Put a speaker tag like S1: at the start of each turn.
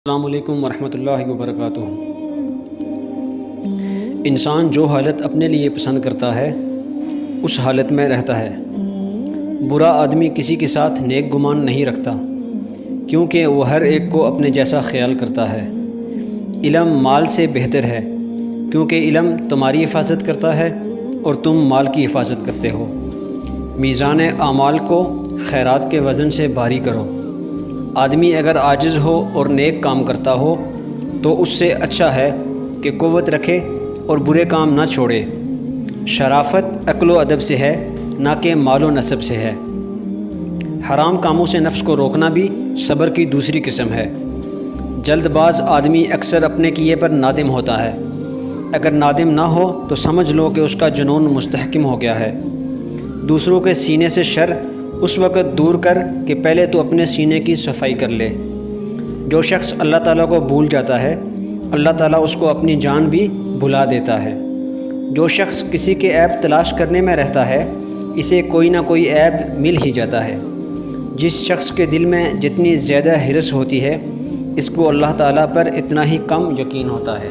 S1: السلام علیکم ورحمۃ اللہ وبرکاتہ۔ انسان جو حالت اپنے لیے پسند کرتا ہے اس حالت میں رہتا ہے۔ برا آدمی کسی کے ساتھ نیک گمان نہیں رکھتا کیونکہ وہ ہر ایک کو اپنے جیسا خیال کرتا ہے۔ علم مال سے بہتر ہے کیونکہ علم تمہاری حفاظت کرتا ہے اور تم مال کی حفاظت کرتے ہو۔ میزان اعمال کو خیرات کے وزن سے بھاری کرو۔ آدمی اگر عاجز ہو اور نیک کام کرتا ہو تو اس سے اچھا ہے کہ قوت رکھے اور برے کام نہ چھوڑے۔ شرافت عقل و ادب سے ہے نہ کہ مال و نسب سے ہے۔ حرام کاموں سے نفس کو روکنا بھی صبر کی دوسری قسم ہے۔ جلد باز آدمی اکثر اپنے کیے پر نادم ہوتا ہے۔ اگر نادم نہ ہو تو سمجھ لو کہ اس کا جنون مستحکم ہو گیا ہے۔ دوسروں کے سینے سے شر اس وقت دور کر کہ پہلے تو اپنے سینے کی صفائی کر لے۔ جو شخص اللہ تعالیٰ کو بھول جاتا ہے اللہ تعالیٰ اس کو اپنی جان بھی بھلا دیتا ہے۔ جو شخص کسی کے عیب تلاش کرنے میں رہتا ہے اسے کوئی نہ کوئی عیب مل ہی جاتا ہے۔ جس شخص کے دل میں جتنی زیادہ حرص ہوتی ہے اس کو اللہ تعالیٰ پر اتنا ہی کم یقین ہوتا ہے۔